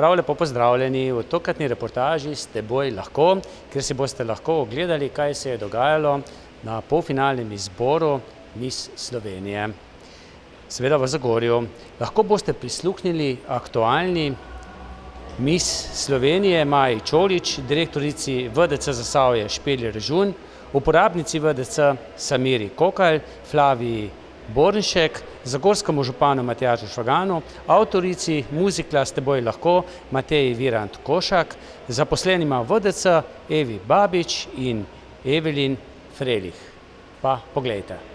Prav lepo pozdravljeni v tokratni reportaži S teboj lahko, kjer si boste lahko ogledali, kaj se je dogajalo na polfinalnem izboru Miss Slovenije. Seveda v Zagorju. Lahko boste prisluhnili aktualni Miss Slovenije Maji Čolić, direktorici VDC Zasavje Špeli Režun, uporabnici VDC Samiri Kokalj, Flaviji Bornšek, zagorskemu županu Matjažu Švaganu, avtorici muzikla S teboj lahko Mateji Virant Košak, zaposlenima VDC Evi Babič in Evelin Frelih. Pa poglejte.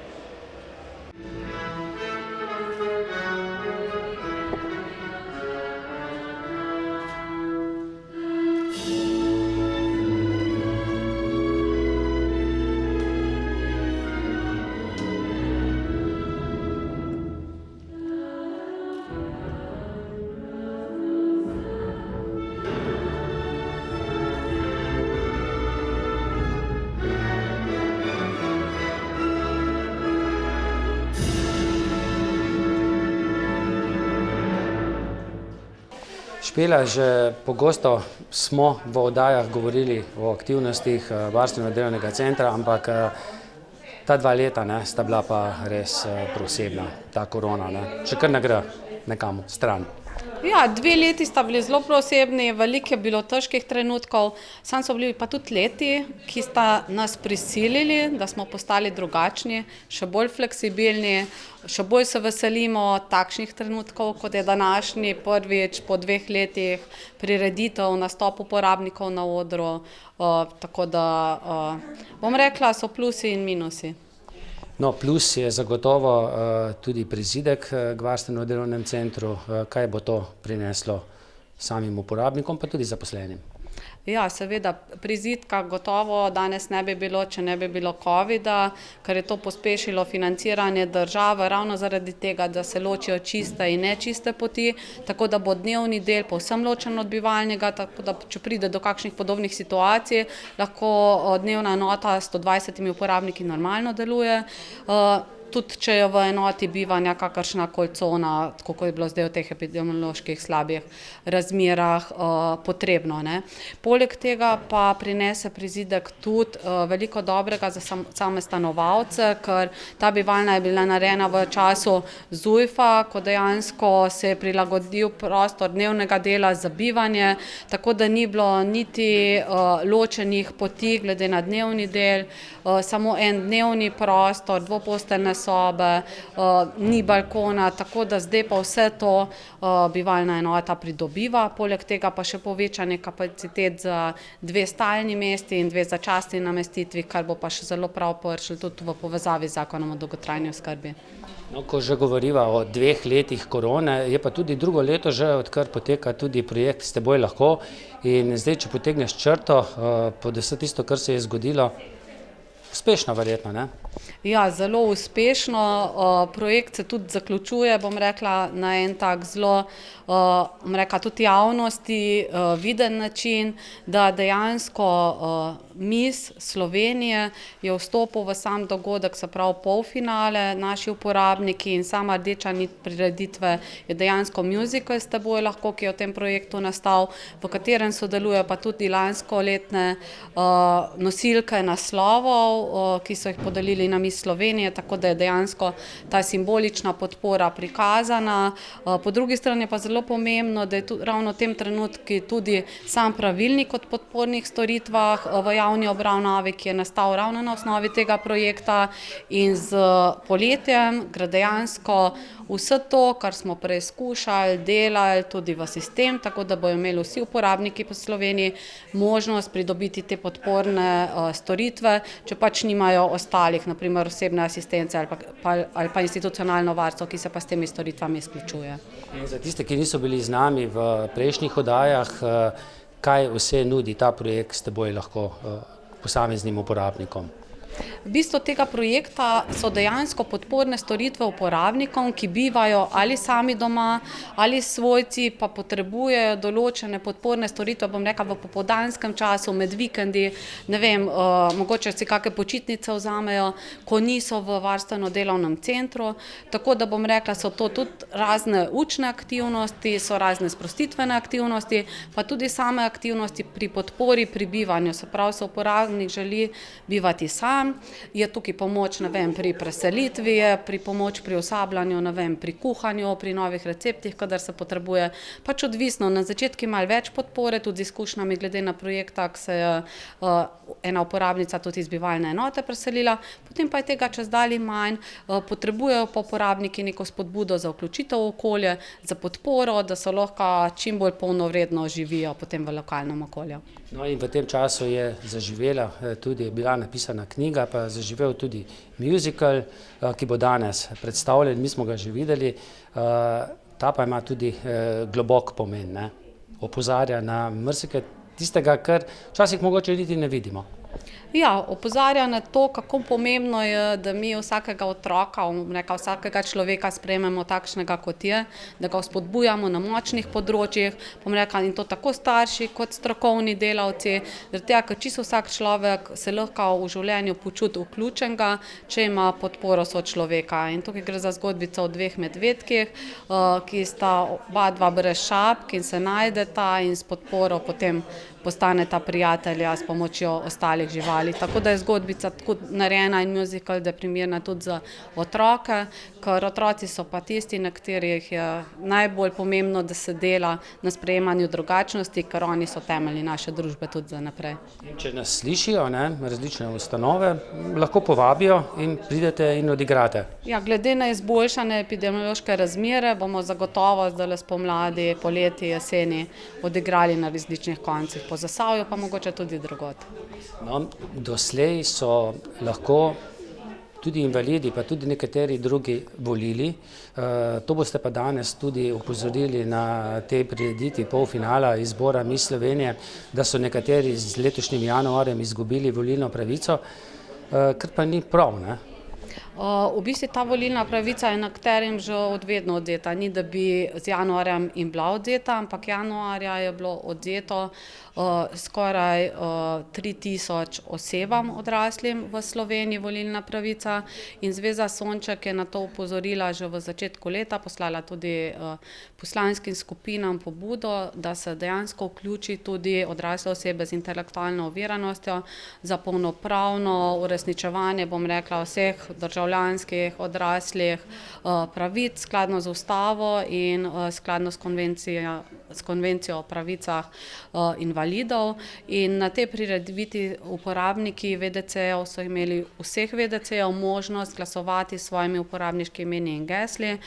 Špela, že pogosto smo v oddajah govorili o aktivnostih varstveno-delovnega centra, ampak ta 2 leta sta bila pa res posebna, ta korona. Še kar ne gre nekam stran. Ja, 2 leti sta bili zelo posebni, veliko je bilo težkih trenutkov, samo so bili pa tudi leti, ki sta nas prisilili, da smo postali drugačni, še bolj fleksibilni, še bolj se veselimo takšnih trenutkov, kot je današnji, prvič po 2 letih prireditev, nastop uporabnikov na odru, tako da bom rekla, so plusi in minusi. No, plus je zagotovo tudi prizidek k varstveno-delovnem centru. Kaj bo to prineslo samim uporabnikom, pa tudi zaposlenim? Ja, seveda, prizidka gotovo danes ne bi bilo, če ne bi bilo covida, ker je to pospešilo financiranje države ravno zaradi tega, da se ločijo čiste in nečiste poti, tako da bo dnevni del povsem ločen od bivalnega, tako da če pride do kakšnih podobnih situacij, lahko dnevna enota s 120 uporabniki normalno deluje. Tudi če je v enoti bivanja kakršnakoli cona, tako kot je bilo zdaj v teh epidemioloških slabih razmerah potrebno. Poleg tega pa prinese prizidek tudi veliko dobrega za same stanovalce, ker ta bivalna je bila narejena v času ZUJF-a, ko dejansko se je prilagodil prostor dnevnega dela za bivanje, tako da ni bilo niti ločenih poti glede na dnevni del, samo en dnevni prostor, dvoposteljne sobe, ni balkona, tako da zdaj pa vse to bivalna enota pridobiva, poleg tega pa še povečanje kapacitet za 2 stalni mesti in 2 začasni namestitvi, kar bo pa še zelo prav prišlo tudi v povezavi z Zakonom o dolgotrajni oskrbi. No, ko že govoriva o 2 letih korone, je pa tudi drugo leto že, odkar poteka tudi projekt S teboj lahko, in zdaj, če potegneš črto pod vse tisto, kar se je zgodilo, uspešno verjetno, ne? Ja, zelo uspešno. Projekt se tudi zaključuje, bom rekla, na en tak zelo, bom rekla, tudi javnosti viden način, da dejansko Miss Slovenije je vstopil v sam dogodek, se pravi polfinale, naši uporabniki, in sama rdeča nit prireditve je dejansko musical S teboj lahko, ki je v tem projektu nastal, v katerem sodelujejo pa tudi lanskoletne nosilke naslovov, ki so jih podelili na Miss Slovenije, tako da je dejansko ta simbolična podpora prikazana. Po drugi strani je pa zelo pomembno, da je ravno v tem trenutku tudi sam pravilnik o podpornih storitvah v javni obravnavi, ki je nastal ravno na osnovi tega projekta, in z poletjem gre dejansko vse to, kar smo preizkušali, delali tudi v sistem, tako da bodo imeli vsi uporabniki po Sloveniji možnost pridobiti te podporne storitve, če pač nimajo ostalih, na primer osebne asistence ali pa institucionalno varstvo, ki se pa s temi storitvami izključuje. In za tiste, ki niso bili z nami v prejšnjih oddajah, kaj vse nudi ta projekt S teboj lahko posameznim uporabnikom? V bistvu tega projekta so dejansko podporne storitve uporabnikom, ki bivajo ali sami doma ali svojci, pa potrebujejo določene podporne storitve, bom rekla, v popoldanskem času, med vikendi, ne vem, mogoče si kakšne počitnice vzamejo, ko niso v varstveno-delovnem centru. Tako da bom rekla, so to tudi razne učne aktivnosti, so razne sprostitvene aktivnosti, pa tudi same aktivnosti pri podpori pri bivanju. Se pravi, se uporabnik želi bivati sam, je tukaj pomoč, ne vem, pri preselitvi, je pri pomoč pri usabljanju, ne vem, pri kuhanju, pri novih receptih, kadar se potrebuje. Pač odvisno, na začetku malo več podpore, tudi z izkušnjami glede na projekta, ko se je ena uporabnica tudi iz bivalne enote preselila, potem pa je tega čedalje manj, potrebujejo pa uporabniki neko spodbudo za vključitev v okolje, za podporo, da se lahko čim bolj polnovredno živijo potem v lokalnem okolju. No, in v tem času je zaživela, tudi je bila napisana knjiga, pa zaživel tudi musical, ki bo danes predstavljen, mi smo ga že videli, ta pa ima tudi globok pomen, ne? Opozarja na marsikaj tistega, kar včasih mogoče niti ne vidimo. Ja, opozarja na to, kako pomembno je, da mi vsakega otroka, vsakega človeka sprejmemo takšnega, kot je, da ga vzpodbujamo na močnih področjih, in to tako starši kot strokovni delavci, zaradi tega, ker čisto vsak človek se lahko v življenju počuti vključenega, če ima podporo sočloveka. In tukaj gre za zgodbico o dveh medvedkih, ki sta oba dva brez šapk in se najdeta in s podporo potem postaneta prijatelja s pomočjo ostalih živali. Tako da je zgodbica tako narejena in musical, da je primerna tudi za otroke, ker otroci so pa tisti, na katerih je najbolj pomembno, da se dela na sprejemanju drugačnosti, ker oni so temelji naše družbe tudi za naprej. In če nas slišijo, ne, različne ustanove, lahko povabijo in pridete in odigrate. Ja, glede na izboljšane epidemiološke razmere bomo zagotovo zdajle spomladi, poleti, jeseni odigrali na različnih koncih po Zasavju, pa mogoče tudi drugod. No, doslej so lahko tudi invalidi, pa tudi nekateri drugi volili. To boste pa danes tudi opozorili na tej prireditvi polfinala izbora Miss Slovenije, da so nekateri z letošnjim januarjem izgubili volilno pravico, kar pa ni prav, ne? V bistvu ta volilna pravica je nekaterim že od vedno odvzeta, ni da bi z januarjem jim bila odvzeta, ampak januarja je bilo odvzeto skoraj 3000 osebam odraslim v Sloveniji volilna pravica in Zveza Sonček je na to opozorila že v začetku leta, poslala tudi poslanskim skupinam pobudo, da se dejansko vključi tudi odrasle osebe z intelektualno oviranostjo za polnopravno uresničevanje, bom rekla, vseh državljanskih odraslih pravic skladno z ustavo in skladno s konvencijo o pravicah invalidov. In na tej prireditvi uporabniki VDC-jev so imeli vseh VDC-jev možnost glasovati s svojimi uporabniškimi imeni in gesli,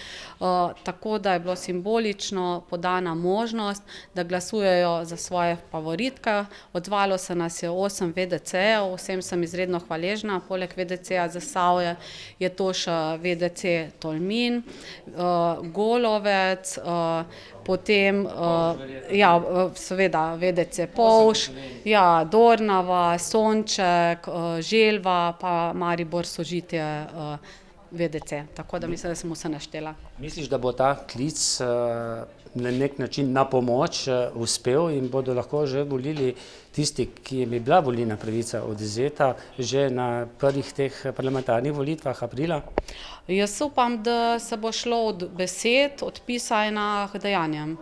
tako da je bilo simbolično podana možnost, da glasujejo za svoje favoritke. Odzvalo se nas je 8 VDC-jev, vsem sem izredno hvaležna, poleg VDC-ja Zasavje je to še VDC Tolmin, Golovec, potem seveda VDC Povš, Dornava, Sonček, Želva pa Maribor Sožitje VDC. Tako da mislim, da sem vse naštela. Misliš, da bo ta klic na nek način na pomoč uspel in bodo lahko že volili tisti, ki jim je bila volilna pravica odvzeta že na prvih teh parlamentarnih volitvah aprila? Jaz upam, da se bo šlo od besed, od pisanja k dejanjem.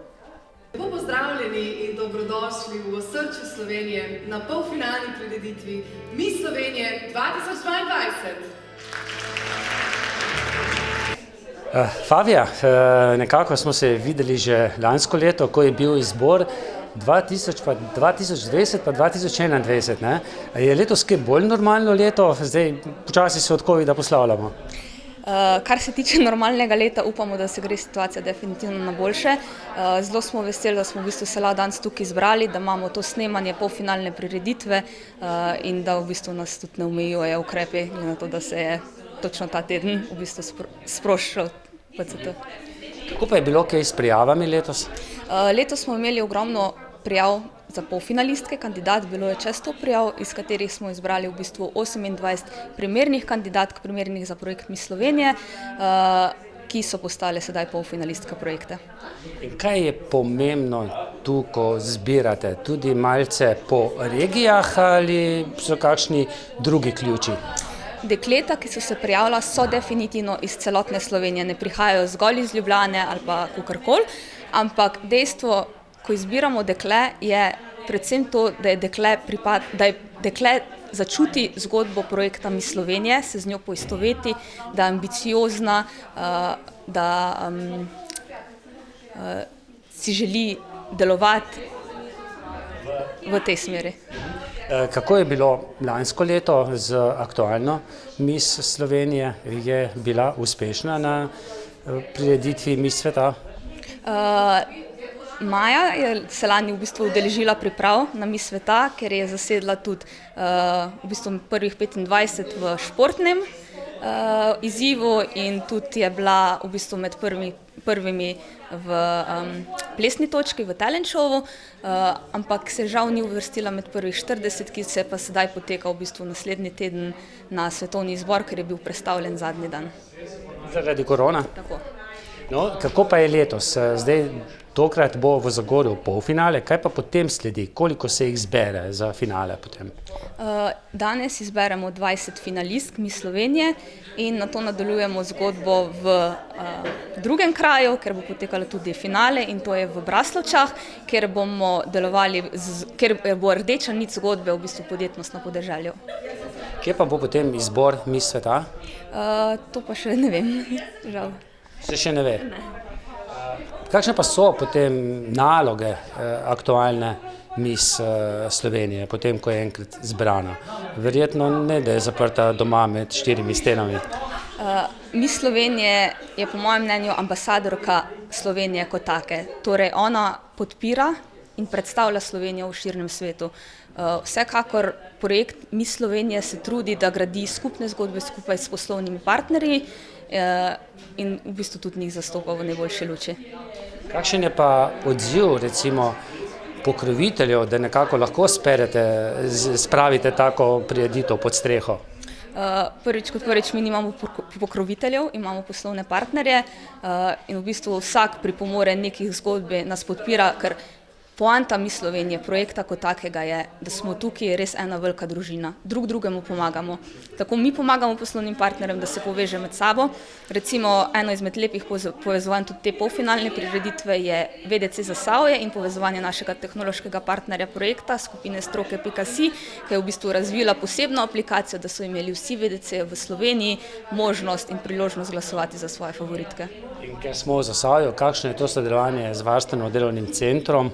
Lepo pozdravljeni in dobrodošli v osrčju Slovenije na polfinalni prireditvi Miss Slovenije 2022. Favija, nekako smo se videli že lansko leto, ko je bil izbor 2020 pa 2021, ne? Je letos kaj bolj normalno leto? Zdaj počasi se od covida poslavljamo. Kar se tiče normalnega leta, upamo, da se gre situacija definitivno na boljše. Zelo smo veseli, da smo v bistvu se danes tukaj zbrali, da imamo to snemanje polfinalne prireditve in da v bistvu nas tudi ne omejujejo ukrepi, glede na to, da se je točno ta teden v bistvu sproščal PCT. Kako pa je bilo kaj s prijavami letos? Letos smo imeli ogromno prijav za polfinalistke kandidat, bilo je čez 100 prijav, iz katerih smo izbrali v bistvu 28 primernih kandidatk, primernih za projekt Miss Slovenije, ki so postale sedaj polfinalistka projekta. In kaj je pomembno tu, ko zbirate? Tudi malce po regijah ali so kakšni drugi ključi? Dekleta, ki so se prijavila, so definitivno iz celotne Slovenije, ne prihajajo zgolj iz Ljubljane ali pa kakorkoli, ampak dejstvo, ko izbiramo dekle, je predvsem to, da je dekle začuti zgodbo projekta Miss Slovenije, se z njo poistoveti, da je ambiciozna, da si želi delovati v tej smeri. Kako je bilo lansko leto z aktualno Miss Slovenije? Je bila uspešna na prireditvi Miss sveta? Maja je se lani v bistvu udeležila priprav na Miss sveta, ker je zasedla tudi v bistvu prvih 25 v športnem izzivu in tudi je bila v bistvu med prvimi v plesni točki, v talent showu, ampak se žal ni uvrstila med prvih 40, ki se pa sedaj poteka v bistvu naslednji teden na svetovni izbor, ker je bil prestavljen zadnji dan. Zaradi korona? Tako. No, kako pa je letos? Zdaj tokrat bo v Zagorju polfinale, kaj pa potem sledi? Koliko se jih zbere za finale potem? Danes izberemo 20 finalistk Miss Slovenije in nato nadaljujemo zgodbo v drugem kraju, ker bo potekalo tudi finale in to je v Braslovčah, kjer bomo delovali, ker bo rdeča nit zgodbe v bistvu podjetnost na podeželju. Kje pa bo potem izbor Miss sveta? To pa še ne vem, žal. Se še ne ve? Ne. Kakšne pa so potem naloge aktualne Miss Slovenije, potem ko je enkrat zbrana? Verjetno ne, da je zaprta doma med 4 stenami. Miss Slovenije je po mojem mnenju ambasadorka Slovenije kot take. Torej ona podpira in predstavlja Slovenijo v širnem svetu. Vsekakor projekt Miss Slovenije se trudi, da gradi skupne zgodbe skupaj s poslovnimi partnerji in v bistvu tudi njih zastopa v najboljši luči. Kakšen je pa odziv recimo pokroviteljev, da nekako lahko spravite tako prireditev pod streho? Prvič kot prvič, mi nimamo pokroviteljev, imamo poslovne partnerje in v bistvu vsak pripomore nekih zgodb nas podpira, ker poanta Miss Slovenije, projekta kot takega je, da smo tukaj res ena velika družina. Drug drugemu pomagamo. Tako mi pomagamo poslovnim partnerjem, da se poveže med sabo. Recimo eno izmed lepih povezovanj tudi te polfinalne prireditve je VDC Zasavje in povezovanje našega tehnološkega partnerja projekta, skupine Stroke.si, ki je v bistvu razvila posebno aplikacijo, da so imeli vsi VDC v Sloveniji možnost in priložnost glasovati za svoje favoritke. In ker smo v Zasavju, kakšno je to sodelovanje z varstveno-delovnim centrom?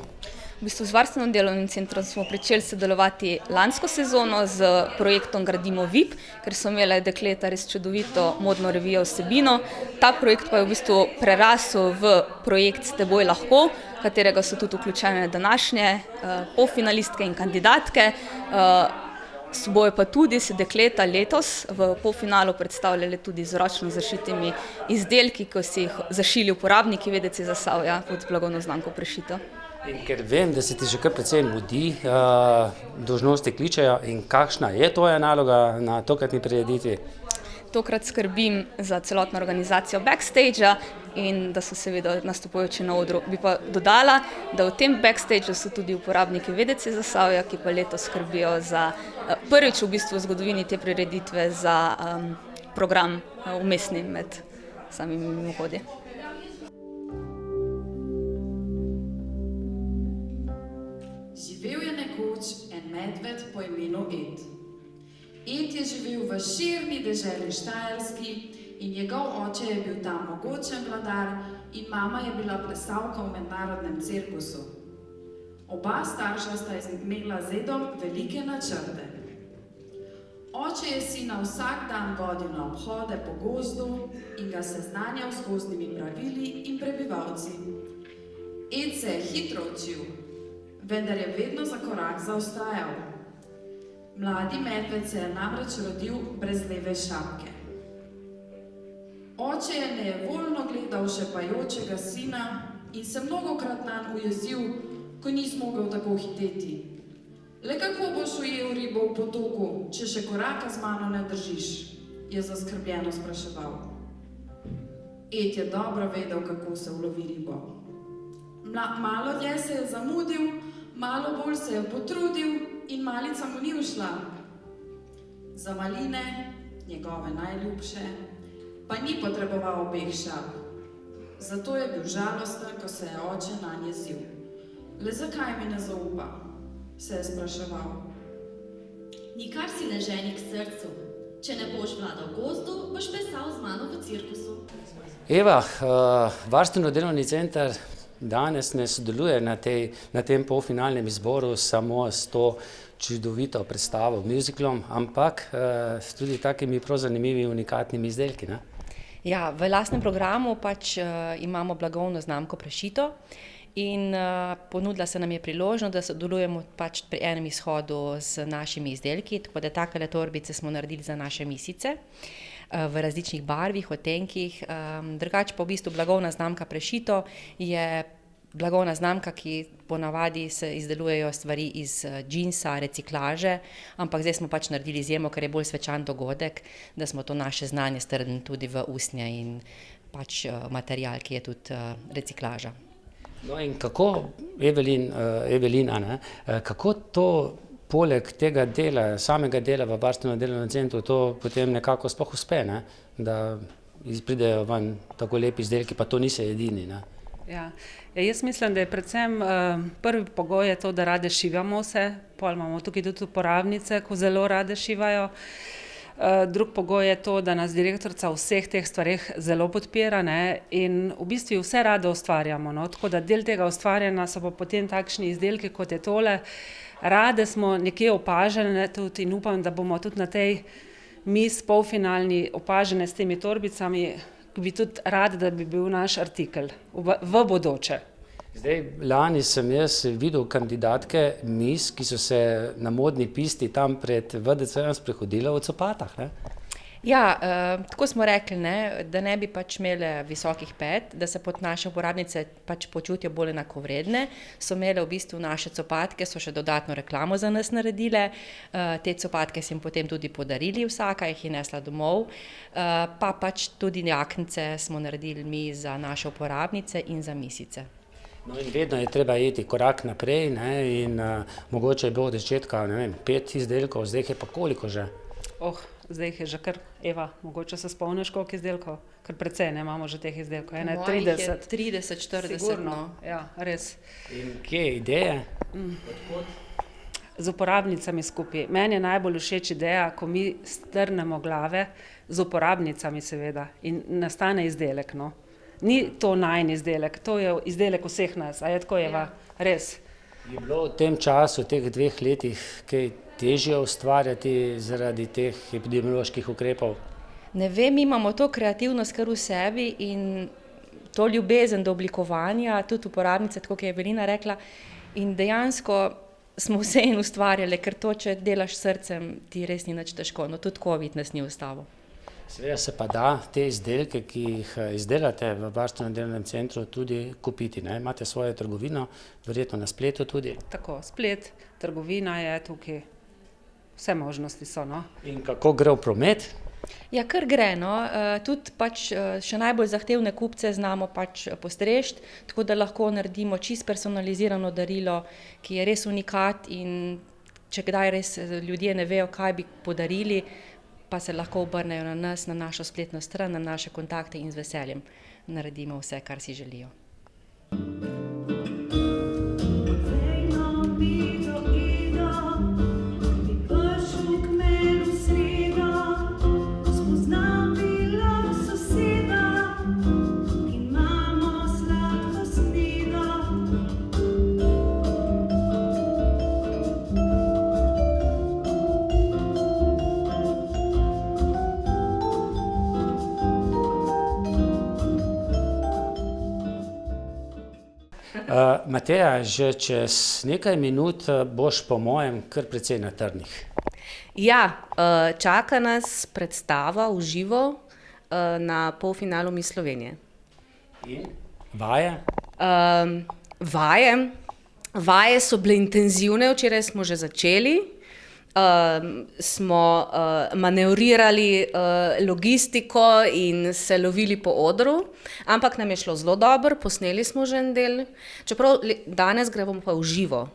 V bistvu z varstveno-delovnim centrom smo pričeli sodelovati lansko sezono z projektom Gradimo VIP, ker so imele dekleta res čudovito modno revijo vsebino. Ta projekt pa je v bistvu prerasel v projekt S teboj lahko, katerega so tudi vključene današnje polfinalistke in kandidatke. Bojo pa tudi se dekleta letos v polfinalu predstavljale tudi z ročno zašitimi izdelki, ko si jih zašili uporabniki VDC Zasavja pod blagovno znamko Prešito. In ker vem, da se ti že kar precej mudi, dolžnosti kličejo, in kakšna je tvoja naloga na tokratni prireditvi? Tokrat skrbim za celotno organizacijo backstage-a in da so seveda nastopajoči na odru. Bi pa dodala, da v tem backstage-u so tudi uporabniki VDC Zasavja, ki pa letos skrbijo za prvič v bistvu v zgodovini te prireditve za program vmesni med samimi mimohodi. Živel je nekoč en medved po imenu Ed. Ed je živel v širni deželi Štajerski in njegov oče je bil tam mogočen vladar in mama je bila plesalka v mednarodnem cirkusu. Oba starša sta imela z Edom velike načrte. Oče je sina vsak dan vodil na obhode po gozdu in ga seznanjal z gozdnimi pravili in prebivalci. Ed se je hitro učil, vendar je vedno za korak zaostajal. Mladi medved se je namreč rodil brez leve šapke. Oče je nejevoljno gledal šepajočega sina in se mnogokrat nanj ujezil, ko nisi mogel tako hiteti. Le kako boš ujel ribo v potoku, če še koraka z mano ne držiš, je zaskrbljeno spraševal. Ed je dobro vedel, kako se ulovi ribo. Malo dlje se je zamudil, malo bolj se je potrudil in malica mu ni ušla. Za maline, njegove najljubše, pa ni potreboval obeh šap. Zato je bil žalosten, ko se je oče nanje jezil. Le zakaj mi ne zaupa? Se je spraševal. Nikar si ne ženi k srcu. Če ne boš vladal gozdu, boš plesal z mano v cirkusu. Eva, Varstveno-delovni center danes ne sodeluje na tem polfinalnem izboru samo s to čudovito predstavo, musicalom, ampak tudi takimi prav zanimivimi, unikatnimi izdelki, ne? Ja, v lastnem programu pač imamo blagovno znamko Prešito in ponudila se nam je priložnost, da sodelujemo pač pri enem izhodu z našimi izdelki, tako da takele torbice smo naredili za naše misice v različnih barvih, odtenkih. Drugače pa v bistvu blagovna znamka Prešito je blagovna znamka, ki ponavadi se izdelujejo stvari iz džinsa, reciklaže, ampak zdaj smo pač naredili izjemo, ker je bolj svečan dogodek, da smo to naše znanje strnili tudi v usnje in pač material, ki je tudi reciklaža. No in kako, Evelina, ne, kako to poleg tega dela, samega dela v Varstveno-delovnem centru, to potem nekako sploh uspe, ne, da pridejo ven tako lepi izdelki, pa to niso edini, ne? Ja. Jaz mislim, da je predvsem prvi pogoj je to, da rade šivamo vse, pol imamo tukaj tudi uporabnice, ko zelo rade šivajo. Drug pogoj je to, da nas direktorica v vseh teh stvareh zelo podpira, ne, in v bistvu vse rade ustvarjamo, no, tako da del tega ustvarjanja so pa potem takšni izdelki, kot je tole. Rade smo nekje opažene tudi in upam, da bomo tudi na tej polfinalni opažene s temi torbicami, bi tudi rad, da bi bil naš artikel v bodoče. Zdaj, lani sem jaz videl kandidatke Miss, ki so se na modni pisti tam pred VDC-jem sprehodile v copatah, ne? Ja, tako smo rekli, ne, da ne bi pač imele visokih pet, da se pod naše uporabnice pač počutijo bolj enakovredne, so imele v bistvu naše copatke, so še dodatno reklamo za nas naredile, te copatke so jim potem tudi podarili, vsaka jih je nesla domov, pa pač tudi jaknice smo naredili mi za naše uporabnice in za misice. No in vedno je treba iti korak naprej, ne, in mogoče je bilo od začetka, ne vem, 5 izdelkov, zdaj je pa koliko že? Zdaj je že kar, Eva, mogoče se spomniš, koliko izdelkov? Kar precej, ne, imamo že teh izdelkov, 30, 40, sigurno, no. Ja, res. In kje je ideje? Z uporabnicami skupaj. Meni je najbolj všeč ideja, ko mi strnemo glave z uporabnicami seveda in nastane izdelek, no. Ni to najin izdelek, to je izdelek vseh nas, a je tako, Eva? Res. Je bilo v tem času, v teh 2 letih, kaj težje ustvarjati zaradi teh epidemioloških ukrepov? Ne vem, mi imamo to kreativnost kar v sebi in to ljubezen do oblikovanja, tudi uporabnice, tako kot je Evelina rekla, in dejansko smo vse in ustvarjali, ker to, če delaš srcem, ti res ni nič težko, no tudi COVID nas ni ustavil. Seveda se pa da te izdelke, ki jih izdelate v Varstveno-delovnem centru, tudi kupiti, ne? Imate svojo trgovino, verjetno na spletu tudi. Tako, splet, trgovina je tukaj, vse možnosti so, no. In kako gre v promet? Ja, kar gre, no. Tudi pač še najbolj zahtevne kupce znamo pač postreči, tako da lahko naredimo čisto personalizirano darilo, ki je res unikat in če kdaj res ljudje ne vejo, kaj bi podarili, pa se lahko obrnejo na nas, na našo spletno stran, na naše kontakte in z veseljem naredimo vse, kar si želijo. Mateja, že čez nekaj minut boš po mojem kar precej na trnih. Ja, čaka nas predstava v živo na polfinalu Miss Slovenije. In vaje? Vaje? Vaje so bile intenzivne, včeraj smo že začeli. Smo manevrirali logistiko in se lovili po odru, ampak nam je šlo zelo dobro, posneli smo že en del, čeprav danes gremo pa v živo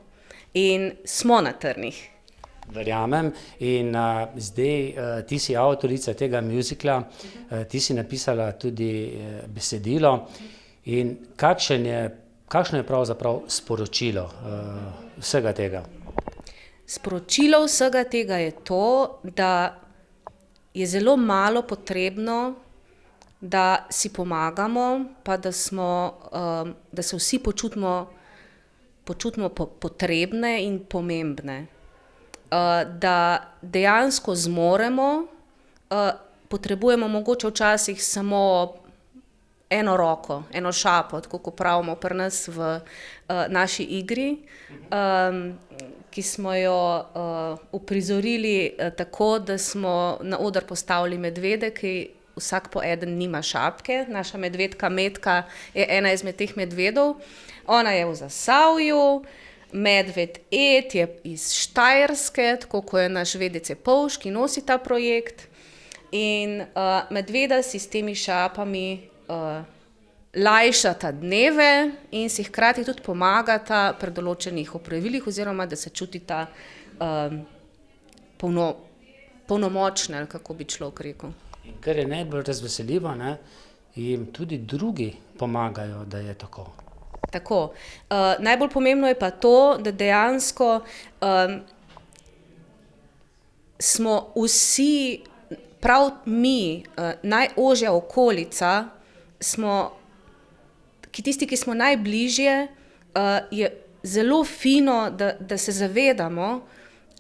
in smo na trnih. Verjamem in zdaj ti si avtorica tega muzikla, ti si napisala tudi besedilo in kakšno je pravzaprav sporočilo vsega tega? Sporočilo vsega tega je to, da je zelo malo potrebno, da si pomagamo, pa da se vsi počutimo potrebne in pomembne. Da dejansko zmoremo, potrebujemo mogoče včasih samo eno roko, eno šapo, tako kot pravimo pri nas v naši igri, ki smo jo uprizorili tako, da smo na oder postavili medvede, ki vsak po eden nima šapke. Naša medvedka Metka je ena izmed teh medvedov. Ona je v Zasavju, medved Ed je iz Štajerske, tako kot je naš Vedec Jepovš, ki nosi ta projekt. In medveda si s temi šapami lajšata dneve in si hkrati tudi pomagata pri določenih opravilih oziroma da se čutita polnomočne, ali kako bi človek rekel. In kar je najbolj razveseljivo, jim tudi drugi pomagajo, da je tako. Tako. Najbolj pomembno je pa to, da dejansko smo vsi, prav mi, najožja okolica, tisti, ki smo najbližje, je zelo fino, da se zavedamo,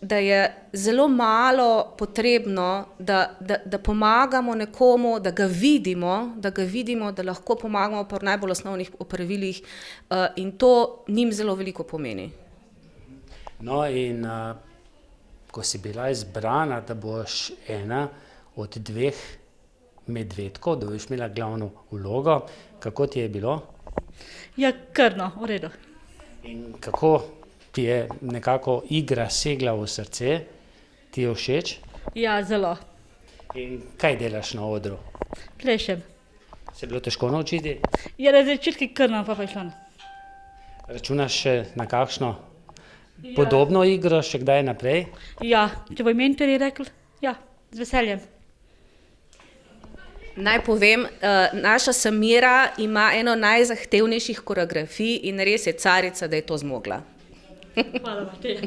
da je zelo malo potrebno, da pomagamo nekomu, da ga vidimo, da lahko pomagamo pri najbolj osnovnih opravilih in to njim zelo veliko pomeni. No in ko si bila izbrana, da boš ena od dveh medvedkov, da boš imela glavno vlogo, kako ti je bilo? Ja, krno, v redu. In kako ti je nekako igra segla v srce? Ti je všeč? Ja, zelo. In kaj delaš na odru? Plešem. Se je bilo težko naučiti? Ja, na začetku krno, pa je šlo. Računaš še na kakšno podobno igro še kdaj naprej? Ja, če bo mentori rekel, ja, z veseljem. Naj povem, naša Samira ima eno najzahtevnejših koreografij in res je carica, da je to zmogla. Hvala, Mateja.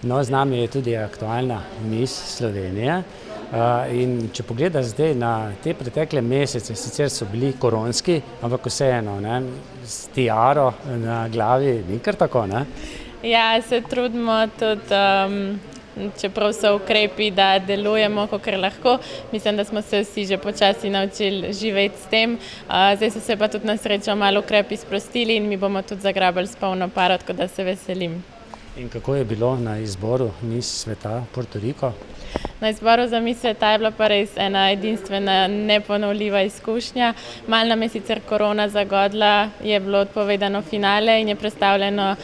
No, z nami je tudi aktualna Miss Slovenije in če pogledaš zdaj na te pretekle mesece, sicer so bili koronski, ampak vseeno, s tiaro na glavi ni kar tako, ne? Ja, se trudimo tudi, čeprav so ukrepi, da delujemo, kakor lahko. Mislim, da smo se vsi že počasi naučili živeti s tem. Zdaj so se pa tudi na srečo malo ukrepi sprostili in mi bomo tudi zagrabili s polno paro, tako da se veselim. In kako je bilo na izboru Miss sveta Puerto Rico? Na izboru za Miss sveta je bila pa res ena edinstvena, neponovljiva izkušnja. Malo nam je sicer korona zagodla, je bilo odpovedano finale in je prestavljeno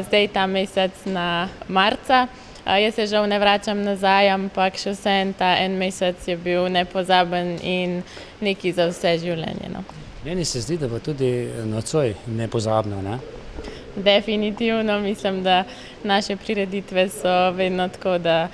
zdaj ta mesec na marca. Jaz se žal ne vračam nazaj, ampak še vseeno ta en mesec je bil nepozaben in nekaj za vse življenje. No. Meni se zdi, da bo tudi nocoj nepozabno, ne? Definitivno, mislim, da naše prireditve so vedno tako, da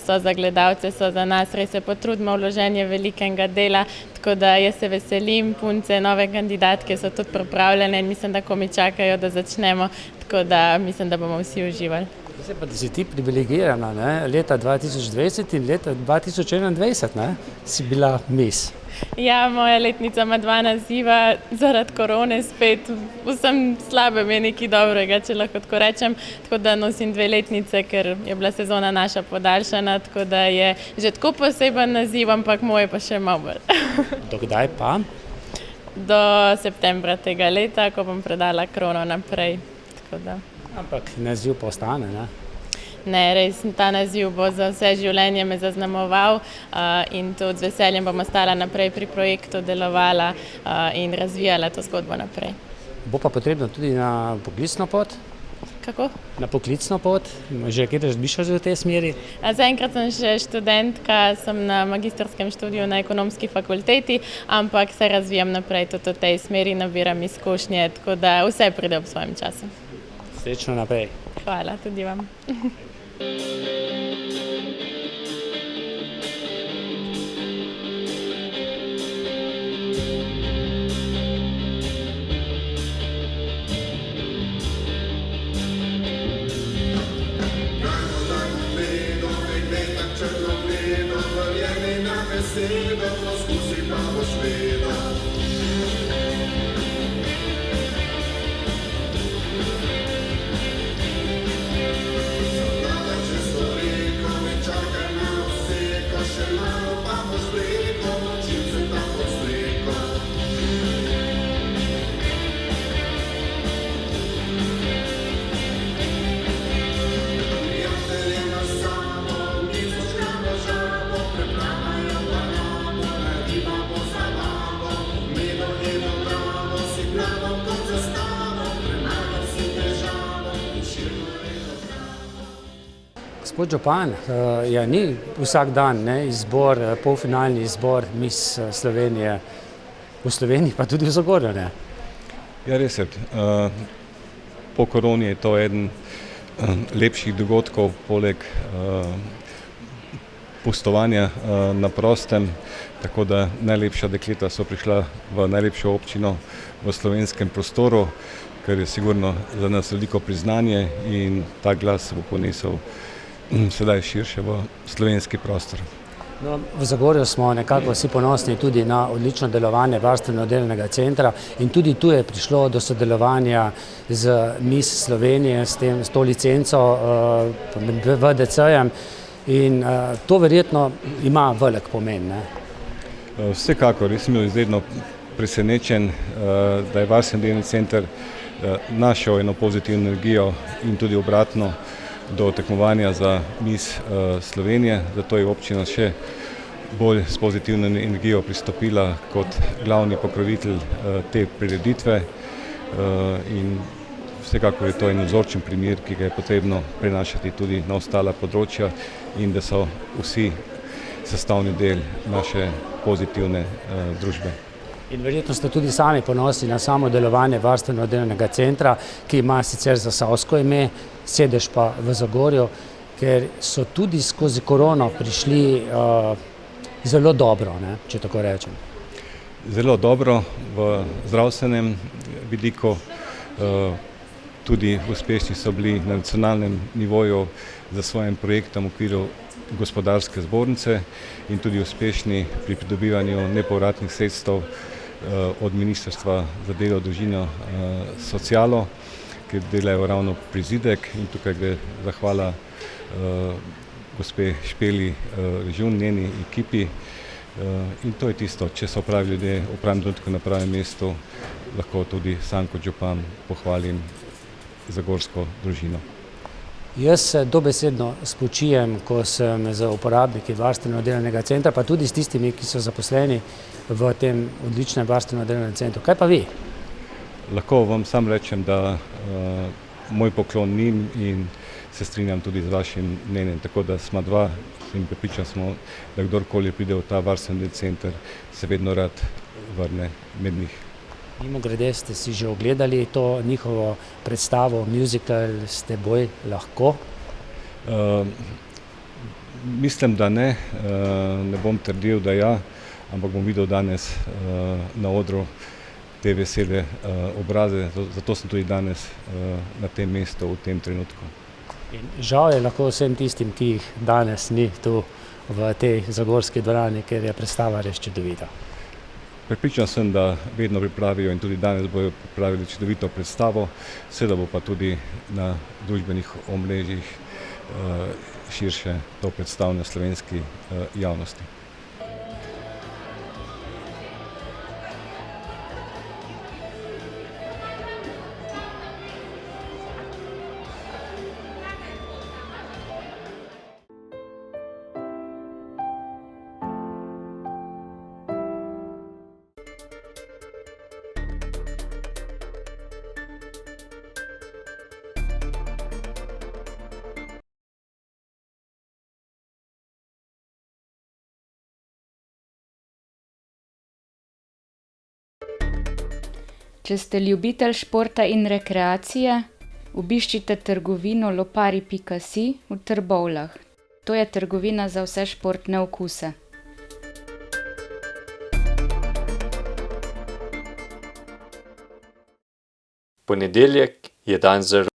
so za gledalce, so za nas, res se potrudimo, vložen je velikega dela, tako da jaz se veselim, punce, nove kandidatke so tudi pripravljene in mislim, da ko mi čakajo, da začnemo, tako da mislim, da bomo vsi uživali. Zdaj pa, da si ti privilegirana, ne? Leta 2020 in leta 2021, ne? Si bila Miss. Ja, moja letnica ima 2 naziva, zaradi korone spet vsem slabem je nekaj dobrega, če lahko tako rečem. Tako da nosim 2 letnice, ker je bila sezona naša podaljšana, tako da je že tako poseben naziv, ampak moj pa še malo bolj. Do kdaj pa? Do septembra tega leta, ko bom predala krono naprej. Tako da. Ampak naziv pa ostane, ne? Ne, res, ta naziv bo za vse življenje me zaznamoval in tudi z veseljem bom ostala naprej pri projektu, delovala in razvijala to zgodbo naprej. Bo pa potrebno tudi na poklicno pot? Kako? Na poklicno pot? Že kaj razmišljaš v tej smeri? Zaenkrat sem še študentka, sem na magistrskem študiju na ekonomski fakulteti, ampak se razvijam naprej tudi v tej smeri, nabiram izkušnje, tako da vse pride ob svojem času. Srečno naprej. Hvala, tudi vam. Gospod župan, ja, ni vsak dan, ne, izbor, polfinalni izbor Miss Slovenije v Sloveniji, pa tudi v Zagorju, ne? Ja, res je. Po koroni je to eden lepših dogodkov, poleg pustovanja na prostem, tako da najlepša dekleta so prišla v najlepšo občino v slovenskem prostoru, kar je sigurno za nas veliko priznanje in ta glas se bo ponesel sedaj širše v slovenski prostor. No, v Zagorju smo nekako vsi ponosni tudi na odlično delovanje varstveno-delovnega centra in tudi tu je prišlo do sodelovanja z Miss Slovenije, s to licenco VDC-jem in to verjetno ima velik pomen, ne? Vsekakor, jaz sem bil izredno presenečen, da je varstveno-delovni center našel eno pozitivno energijo in tudi obratno do tekmovanja za Miss Slovenije, zato je občina še bolj s pozitivno energijo pristopila kot glavni pokrovitelj te prireditve in vsekakor je to en vzorčen primer, ki ga je potrebno prenašati tudi na ostala področja in da so vsi sestavni del naše pozitivne družbe. In verjetno ste tudi sami ponosni na samo delovanje varstveno-delovnega centra, ki ima sicer zasavsko ime, sedež pa v Zagorju, ker so tudi skozi korono prišli zelo dobro, ne, če tako rečem. Zelo dobro v zdravstvenem vidiku, tudi uspešni so bili na nacionalnem nivoju za svojim projektom v okviru gospodarske zbornice in tudi uspešni pri pridobivanju nepovratnih sredstev od Ministrstva za delo, družino, socialo, ki delajo ravno prizidek in tukaj gre zahvala gospe Špeli Režun, njeni ekipi in to je tisto, če so pravi ljudje v pravem trenutku na pravem mestu, lahko tudi sam kot župan pohvalim zagorsko družino. Jaz se dobesedno spočijem, ko sem z uporabniki varstveno-delovnega centra, pa tudi s tistimi, ki so zaposleni v tem odličnem varstveno-delovnem centru. Kaj pa vi? Lahko vam sam rečem, da moj poklon njim in se strinjam tudi z vašim mnenjem, tako da smo dva in prepričan smo, da kdorkoli pride v ta varstveni center, se vedno rad vrne med njih. Mimogrede, ste si že ogledali to njihovo predstavo, musical S teboj lahko? Mislim, da ne. Ne bom trdil, da ja, ampak bom videl danes na odru te vesele obraze, zato sem tudi danes na tem mestu v tem trenutku. In žal je lahko vsem tistim, ki jih danes ni tu v tej zagorski dvorani, ker je predstava res čudovita. Prepričan sem, da vedno pripravijo in tudi danes bojo pripravili čudovito predstavo, seveda bo pa tudi na družbenih omrežjih širše to predstavljeno slovenski javnosti. Če ste ljubitelj športa in rekreacije, obiščite trgovino lopari.si v Trbovljah. To je trgovina za vse športne okuse. Ponedeljek je dan za